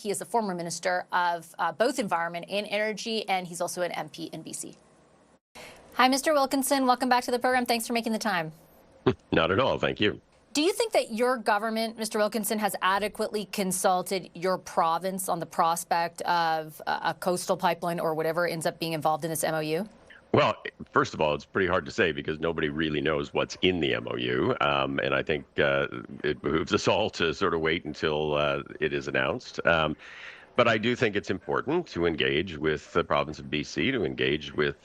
He is a former minister of both environment and energy, and he's also an MP in BC. Hi, Mr. Wilkinson. Welcome back to the program. Thanks for making the time. Not at all. Thank you. Do you think that your government, Mr. Wilkinson, has adequately consulted your province on the prospect of a coastal pipeline or whatever ends up being involved in this MOU? Well, first of all, it's pretty hard to say because nobody really knows what's in the MOU. And I think it behooves us all to sort of wait until it is announced. But I do think it's important to engage with the province of BC, to engage with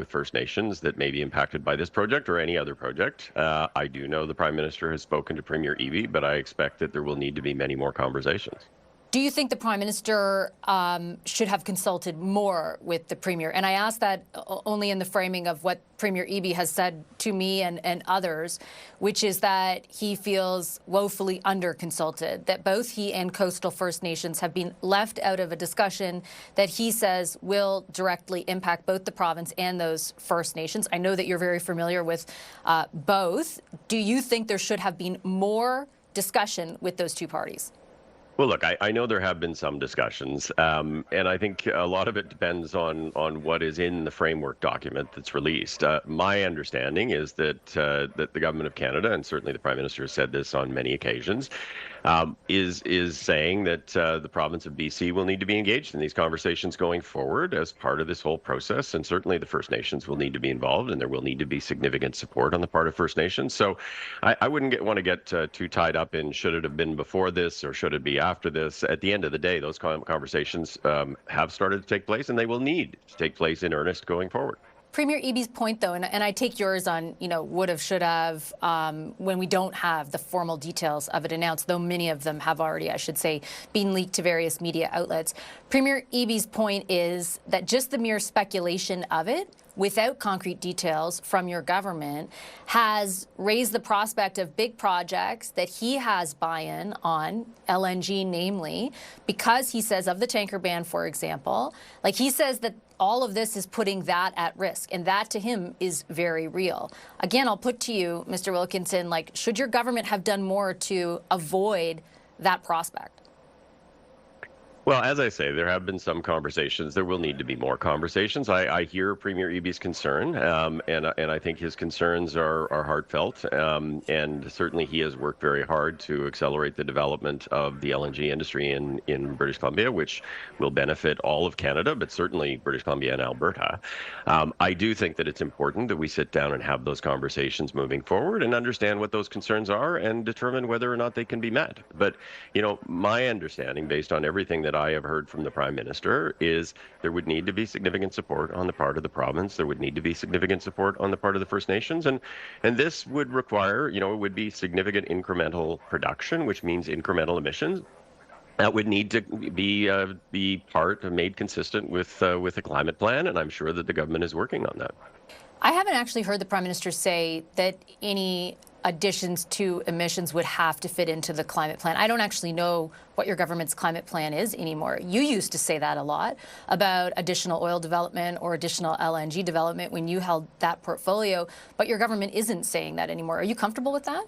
First Nations that may be impacted by this project or any other project. I do know the Prime Minister has spoken to Premier Eby, but I expect that there will need to be many more conversations. Do you think the Prime Minister should have consulted more with the Premier? And I ask that only in the framing of what Premier Eby has said to me and others, which is that he feels woefully under-consulted, that both he and coastal First Nations have been left out of a discussion that he says will directly impact both the province and those First Nations. I know that you're very familiar with both. Do you think there should have been more discussion with those two parties? Well, look, I know there have been some discussions, and I think a lot of it depends on what is in the framework document that's released. My understanding is that the government of Canada, and certainly the Prime Minister has said this on many occasions, is saying that the province of BC will need to be engaged in these conversations going forward as part of this whole process, and certainly the First Nations will need to be involved, and there will need to be significant support on the part of First Nations. So I wouldn't want to get too tied up in should it have been before this or should it be after this. At the end of the day, those conversations have started to take place, and they will need to take place in earnest going forward. Premier Eby's point, though, and I take yours on, would have, should have, when we don't have the formal details of it announced, though many of them have already, I should say, been leaked to various media outlets. Premier Eby's point is that just the mere speculation of it, without concrete details from your government, has raised the prospect of big projects that he has buy-in on, LNG namely, because he says of the tanker ban, for example, like he says that all of this is putting that at risk, and that to him is very real. Again, I'll put to you, Mr. Wilkinson, like, should your government have done more to avoid that prospect? Well, as I say, there have been some conversations. There will need to be more conversations. I hear Premier Eby's concern, and I think his concerns are heartfelt. And certainly he has worked very hard to accelerate the development of the LNG industry in British Columbia, which will benefit all of Canada, but certainly British Columbia and Alberta. I do think that it's important that we sit down and have those conversations moving forward and understand what those concerns are and determine whether or not they can be met. But, my understanding, based on everything that I have heard from the Prime Minister, is there would need to be significant support on the part of the province. There would need to be significant support on the part of the First Nations. And this would require, it would be significant incremental production, which means incremental emissions. That would need to be made consistent with the climate plan. And I'm sure that the government is working on that. I haven't actually heard the Prime Minister say that any additions to emissions would have to fit into the climate plan. I don't actually know what your government's climate plan is anymore. You used to say that a lot about additional oil development or additional LNG development when you held that portfolio, but your government isn't saying that anymore. Are you comfortable with that?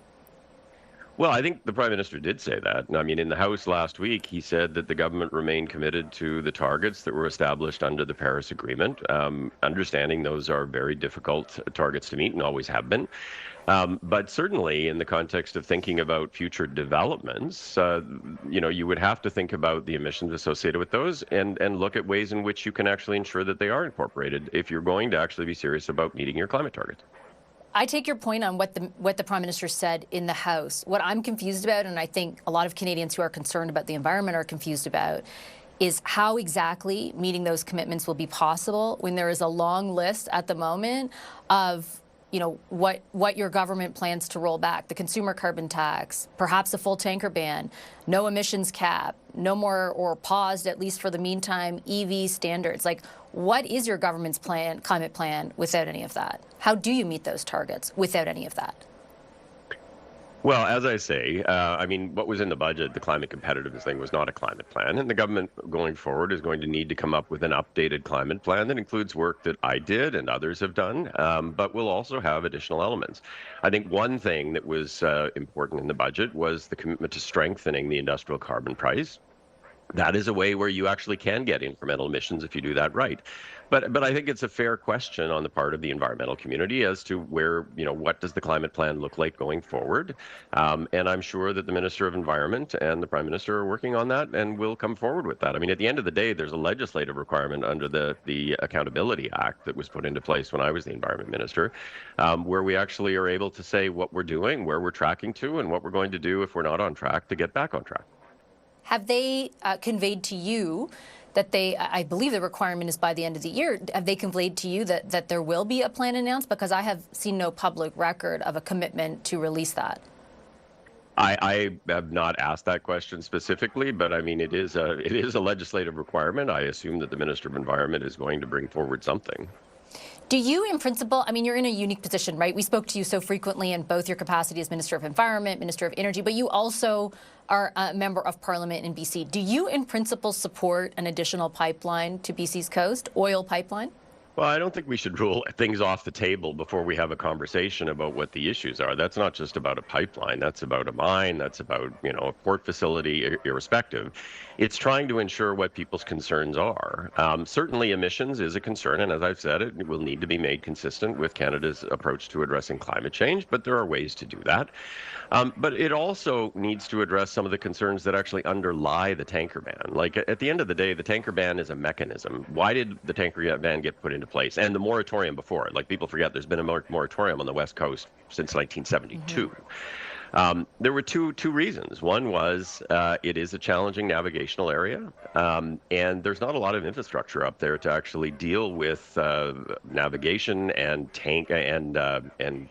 Well, I think the Prime Minister did say that. I mean, in the House last week, he said that the government remained committed to the targets that were established under the Paris Agreement, understanding those are very difficult targets to meet and always have been. But certainly in the context of thinking about future developments, you would have to think about the emissions associated with those and look at ways in which you can actually ensure that they are incorporated if you're going to actually be serious about meeting your climate targets. I take your point on what the Prime Minister said in the House. What I'm confused about, and I think a lot of Canadians who are concerned about the environment are confused about, is how exactly meeting those commitments will be possible when there is a long list at the moment of what your government plans to roll back: the consumer carbon tax, perhaps a full tanker ban, no emissions cap, no more, or paused at least for the meantime, EV standards. Like, what is your government's climate plan without any of that? How do you meet those targets without any of that? Well, as I say, what was in the budget, the climate competitiveness thing, was not a climate plan. And the government going forward is going to need to come up with an updated climate plan that includes work that I did and others have done, but will also have additional elements. I think one thing that was important in the budget was the commitment to strengthening the industrial carbon price. that is a way where you actually can get incremental emissions if you do that right. But I think it's a fair question on the part of the environmental community as to where, what does the climate plan look like going forward? And I'm sure that the Minister of Environment and the Prime Minister are working on that and will come forward with that. I mean, at the end of the day, there's a legislative requirement under the Accountability Act that was put into place when I was the Environment Minister, where we actually are able to say what we're doing, where we're tracking to, and what we're going to do if we're not on track to get back on track. Have they conveyed to you that I believe the requirement is by the end of the year, have they conveyed to you that there will be a plan announced? Because I have seen no public record of a commitment to release that. I have not asked that question specifically, but I mean, it is a legislative requirement. I assume that the Minister of Environment is going to bring forward something. Do you, in principle, I mean, you're in a unique position, right? We spoke to you so frequently in both your capacity as Minister of Environment, Minister of Energy, but you also are a member of Parliament in BC. Do you, in principle, support an additional pipeline to BC's coast, oil pipeline? Well, I don't think we should rule things off the table before we have a conversation about what the issues are. That's not just about a pipeline. That's about a mine. That's about, a port facility, irrespective. It's trying to ensure what people's concerns are. Certainly emissions is a concern, and as I've said, it will need to be made consistent with Canada's approach to addressing climate change, but there are ways to do that. But it also needs to address some of the concerns that actually underlie the tanker ban. Like, at the end of the day, the tanker ban is a mechanism. Why did the tanker ban get put into place? And the moratorium before it. Like, people forget there's been a moratorium on the West Coast since 1972. There were two reasons. One was it is a challenging navigational area, and there's not a lot of infrastructure up there to actually deal with navigation and tank and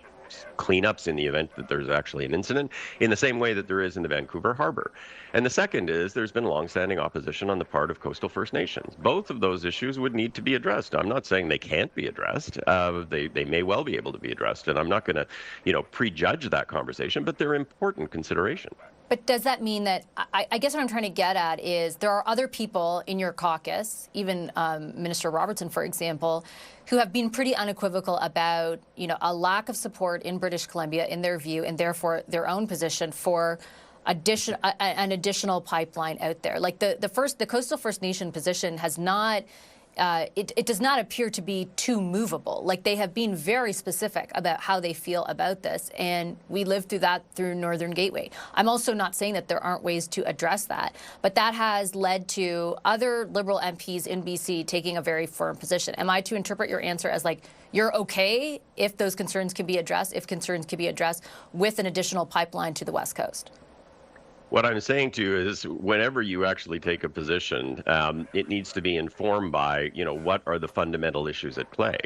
cleanups in the event that there's actually an incident, in the same way that there is in the Vancouver Harbor. And the second is there's been longstanding opposition on the part of coastal First Nations. Both of those issues would need to be addressed. I'm not saying they can't be addressed. They may well be able to be addressed, and I'm not going to, prejudge that conversation, but they're important consideration. But does that mean that, I guess what I'm trying to get at is there are other people in your caucus, even Minister Robertson, for example, who have been pretty unequivocal about, a lack of support in British Columbia, in their view, and therefore their own position for an additional pipeline out there. Like the coastal First Nation position has not. It does not appear to be too movable. Like, they have been very specific about how they feel about this, and we lived through that through Northern Gateway. I'm also not saying that there aren't ways to address that, but that has led to other Liberal MPs in BC taking a very firm position. Am I to interpret your answer as, like, you're okay if those concerns can be addressed, with an additional pipeline to the West Coast? What I'm saying to you is, whenever you actually take a position, it needs to be informed by, what are the fundamental issues at play.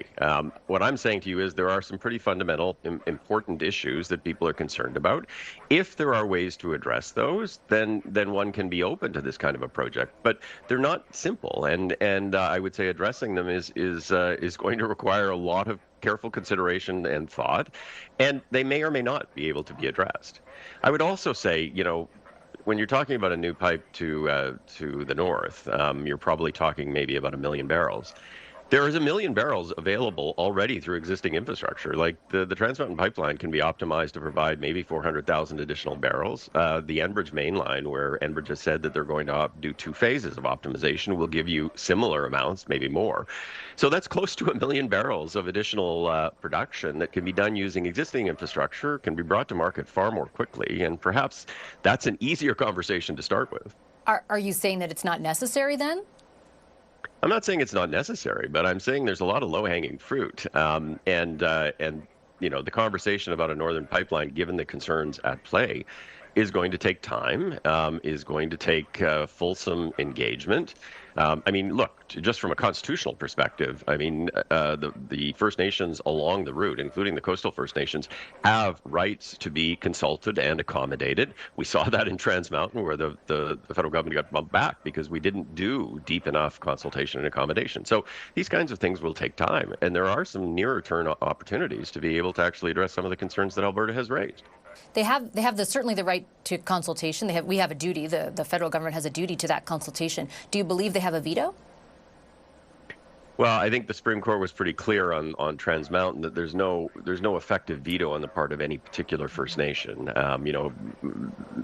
What I'm saying to you is there are some pretty fundamental, important issues that people are concerned about. If there are ways to address those, then one can be open to this kind of a project. But they're not simple, and I would say addressing them is going to require a lot of careful consideration and thought, and they may or may not be able to be addressed. I would also say, when you're talking about a new pipe to the north, you're probably talking maybe about 1 million barrels. There is 1 million barrels available already through existing infrastructure. Like, the Trans Mountain Pipeline can be optimized to provide maybe 400,000 additional barrels. The Enbridge mainline, where Enbridge has said that they're going to do 2 phases of optimization, will give you similar amounts, maybe more. So that's close to 1 million barrels of additional production that can be done using existing infrastructure, can be brought to market far more quickly, and perhaps that's an easier conversation to start with. Are you saying that it's not necessary then? I'm not saying it's not necessary, but I'm saying there's a lot of low-hanging fruit, and the conversation about a northern pipeline, given the concerns at play, is going to take time, is going to take fulsome engagement. I mean, look, just from a constitutional perspective, I mean, the First Nations along the route, including the coastal First Nations, have rights to be consulted and accommodated. We saw that in Trans Mountain, where the federal government got bumped back because we didn't do deep enough consultation and accommodation. So these kinds of things will take time, and there are some nearer-term opportunities to be able to actually address some of the concerns that Alberta has raised. They have certainly the right to consultation. We have a duty. The federal government has a duty to that consultation. Do you believe they have a veto? Well, I think the Supreme Court was pretty clear on Trans Mountain that there's no effective veto on the part of any particular First Nation.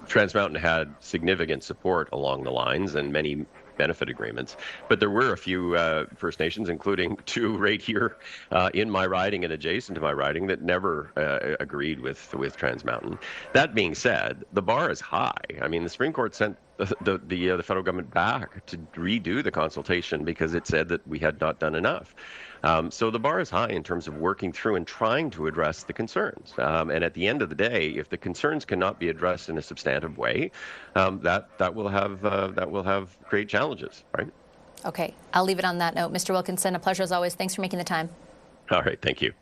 Trans Mountain had significant support along the lines and many benefit agreements, but there were a few First Nations, including two right here in my riding and adjacent to my riding, that never agreed with Trans Mountain. That being said, the bar is high. I mean, the Supreme Court sent the federal government back to redo the consultation because it said that we had not done enough. So the bar is high in terms of working through and trying to address the concerns. And at the end of the day, if the concerns cannot be addressed in a substantive way, that will have great challenges, right? Okay, I'll leave it on that note. Mr. Wilkinson, a pleasure as always. Thanks for making the time. All right, thank you.